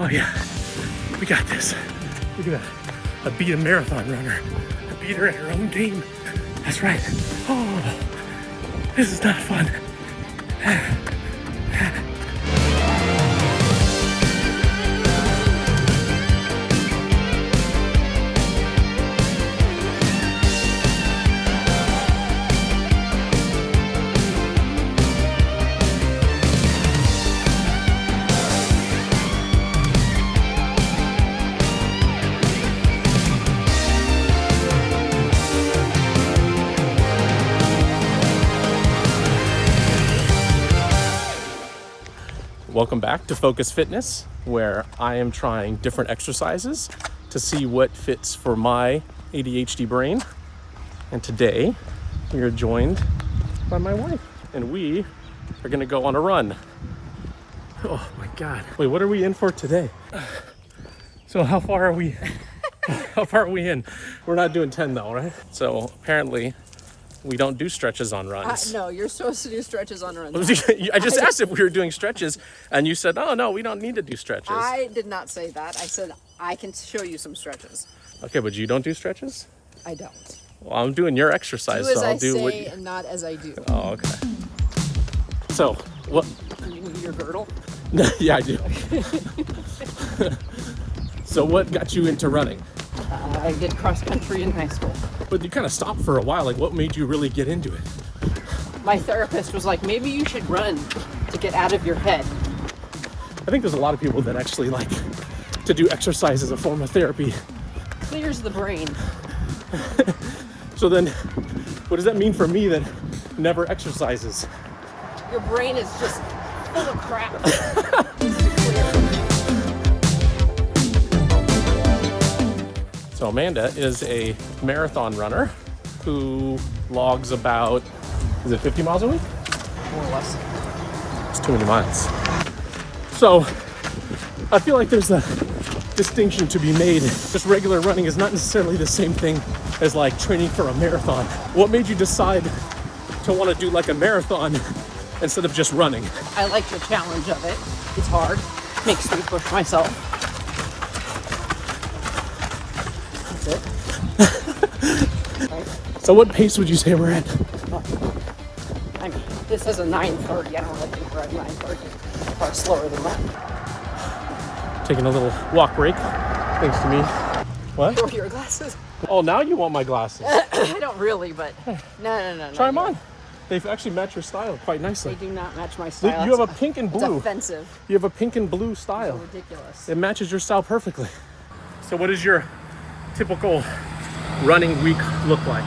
Oh yeah, we got this. Look at that. I beat a marathon runner. I beat her at her own game. That's right. Oh, this is not fun. Welcome back to Focus Fitness, where I am trying different exercises to see what fits for my ADHD brain. And today we are joined by my wife, and we are gonna go on a run. Oh my God. Wait, what are we in for today? So how far are we? How far are we in? We're not doing 10 though, right? So apparently we don't do stretches on runs. No, you're supposed to do stretches on runs. I just asked if we were doing stretches, and you said, oh, no, we don't need to do stretches. I did not say that. I said I can show you some stretches. Okay, but you don't do stretches? I don't. Well, I'm doing your exercise, Do as so I'll I do say what and not as I do. Oh, okay. So, what? You need your girdle? Yeah, I do. So what got you into running? I did cross country in high school. But you kind of stopped for a while. Like, what made you really get into it? My therapist was like, maybe you should run to get out of your head. I think there's a lot of people that actually like to do exercise as a form of therapy. Clears the brain. So then, what does that mean for me that never exercises? Your brain is just full of crap. So Amanda is a marathon runner who logs about, is it 50 miles a week? More or less. It's too many miles. So I feel like there's a distinction to be made. Just regular running is not necessarily the same thing as like training for a marathon. What made you decide to want to do like a marathon instead of just running? I like the challenge of it. It's hard. Makes me push myself. So what pace would you say we're at? I mean, this is a 9:30. I don't really think we're at 9:30. Far slower than that. Taking a little walk break, thanks to me. What? Throw your glasses. Oh, now you want my glasses. I don't really, but no. Try them on. They've actually matched your style quite nicely. They do not match my style. You have a pink and blue. It's offensive. You have a pink and blue style. It's ridiculous. It matches your style perfectly. So what does your typical running week look like?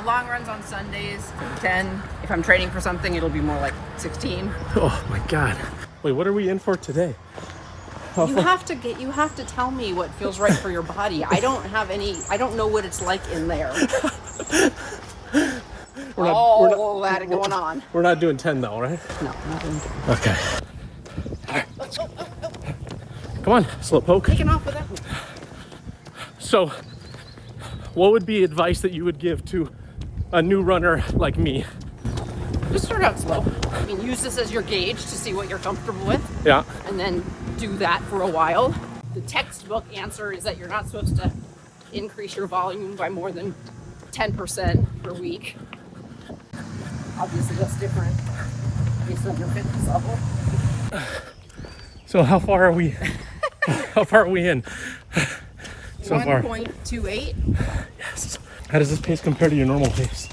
Long runs on Sundays, 10. If I'm training for something, it'll be more like 16. Oh my God. Wait, what are we in for today? You have to tell me what feels right for your body. I don't know what it's like in there. We're that going on. We're not doing 10 though, right? No, nothing. Okay. All right, let's go. Come on, slow poke. Taking off with that one. So, what would be advice that you would give to a new runner like me? Just start out slow. I mean, use this as your gauge to see what you're comfortable with. Yeah. And then do that for a while. The textbook answer is that you're not supposed to increase your volume by more than 10% per week. Obviously, that's different based on your fitness level. So how far are we? How far are we in? So far. 1.28. Yes. How does this pace compare to your normal pace?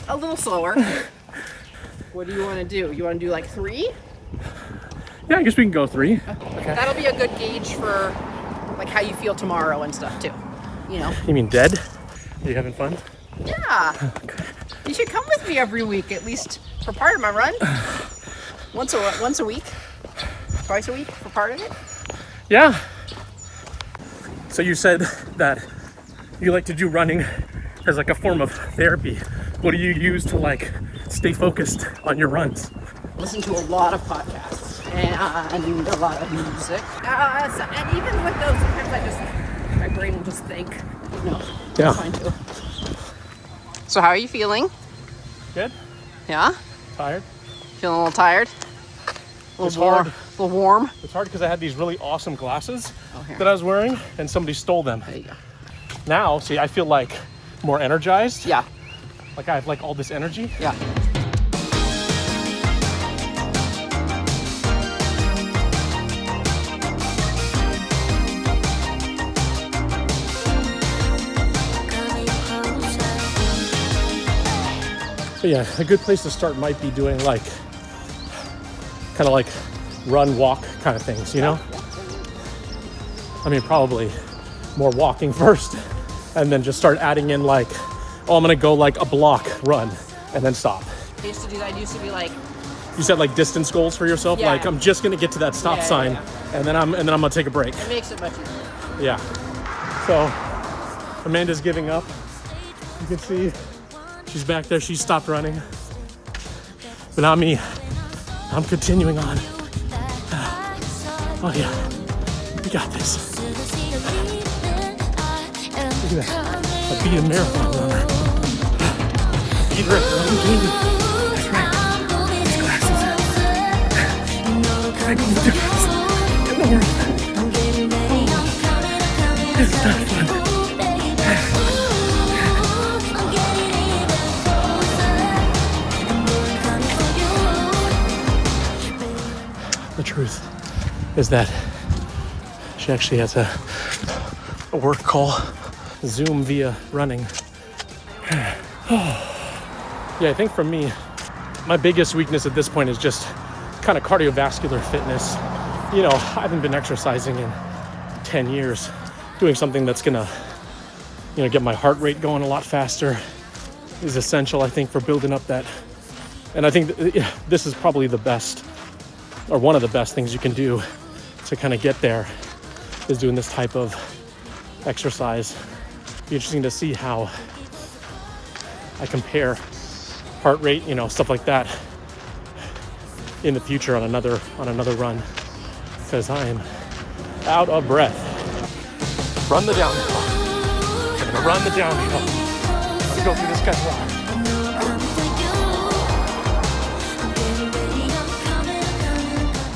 A little slower. What do you want to do? You want to do like 3? Yeah, I guess we can go 3. Okay. That'll be a good gauge for like how you feel tomorrow and stuff too. You know. You mean dead? Are you having fun? Yeah. Okay. You should come with me every week, at least for part of my run. Once a week, twice a week for part of it. Yeah. So you said that you like to do running as like a form of therapy. What do you use to like stay focused on your runs? Listen to a lot of podcasts and a lot of music. And even with those, sometimes my brain will just think, no, yeah. That's fine too. So how are you feeling? Good. Yeah? Tired. Feeling a little tired? A little a little warm. It's hard because I had these really awesome glasses here. that I was wearing, and somebody stole them. There you go. Now, see, I feel like more energized. Yeah. Like I have like all this energy. Yeah. But yeah, a good place to start might be doing like, kind of like run, walk kind of things, you know? I mean, probably more walking first, and then just start adding in like, oh, I'm gonna go like a block run and then stop. I used to do that. I used to be like, You set like distance goals for yourself, Yeah. like I'm just gonna get to that stop sign, and then I'm gonna take a break. it makes it much easier. Yeah. So Amanda's giving up. You can see she's back there. She stopped running. But not me. I'm continuing on. Oh yeah, we got this. Look at that. I beat a marathon runner. Beat her at her own game. That's right. These glasses. I make all the difference in the world. This is not fun. The truth is that she actually has a work call, Zoom via running. Yeah, I think for me, my biggest weakness at this point is just kind of cardiovascular fitness. You know, I haven't been exercising in 10 years. Doing something that's gonna, you know, get my heart rate going a lot faster is essential, I think, for building up that. And I think this is probably the best, or one of the best things you can do to kind of get there, is doing this type of exercise. Be interesting to see how I compare heart rate, you know, stuff like that in the future on another run, because I am out of breath. Run the downhill. I'm gonna run the downhill. Let's go through this guy's rock.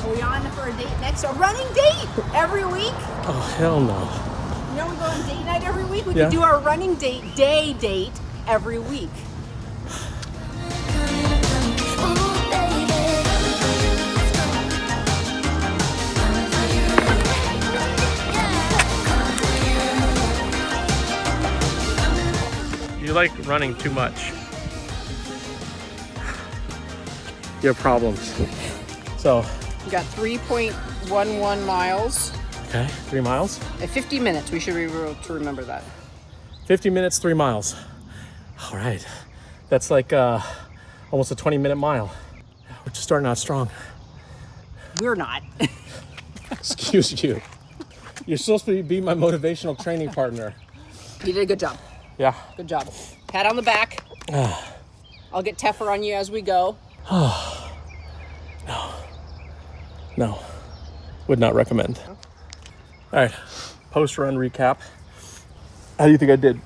Are we on for a date next? A running date every week? Oh, hell no. You know we go on date night every week? We Yeah. could do our running date every week. You like running too much. You have problems. So, We got 3.11 miles. okay, 3 miles. At 50 minutes, we should be able to remember that. 50 minutes, 3 miles. All right. That's like almost a 20-minute mile. We're just starting out strong. We're not. Excuse you. You're supposed to be my motivational training partner. You did a good job. Yeah. Good job. Pat on the back. I'll get tougher on you as we go. No. Would not recommend. All right. Post-run recap. How do you think I did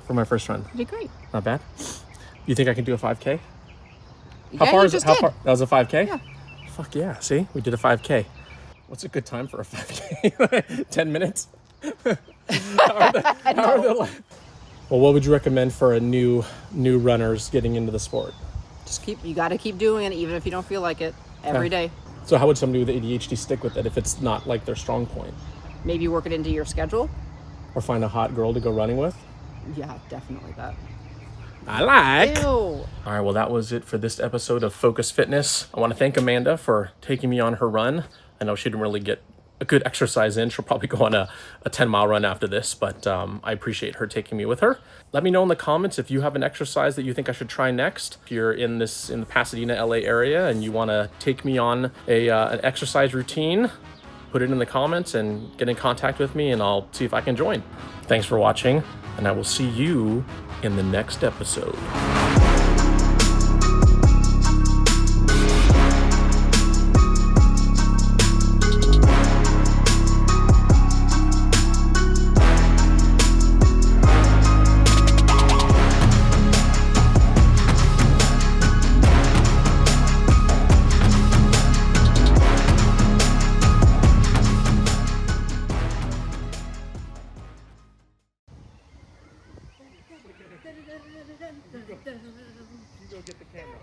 for my first run? You did great. Not bad. You think I can do a 5K? How far is it? How far? That was a 5K? Yeah. Fuck yeah. See? We did a 5K. What's a good time for a 5K? 10 minutes? Well, what would you recommend for a new runners getting into the sport? You got to keep doing it even if you don't feel like it every day. So how would somebody with ADHD stick with it if it's not like their strong point? Maybe work it into your schedule. Or find a hot girl to go running with? Yeah, definitely that. I like. Ew. All right, well, that was it for this episode of Focus Fitness. I want to thank Amanda for taking me on her run. I know she didn't really get a good exercise in. She'll probably go on a 10-mile run after this, but I appreciate her taking me with her. Let me know in the comments if you have an exercise that you think I should try next. If you're in the Pasadena, LA area and you want to take me on an exercise routine, put it in the comments and get in contact with me and I'll see if I can join. Thanks for watching, and I will see you in the next episode. go get the camera.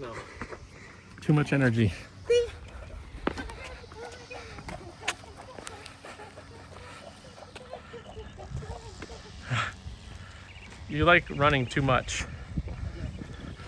No. Too much energy. You like running too much.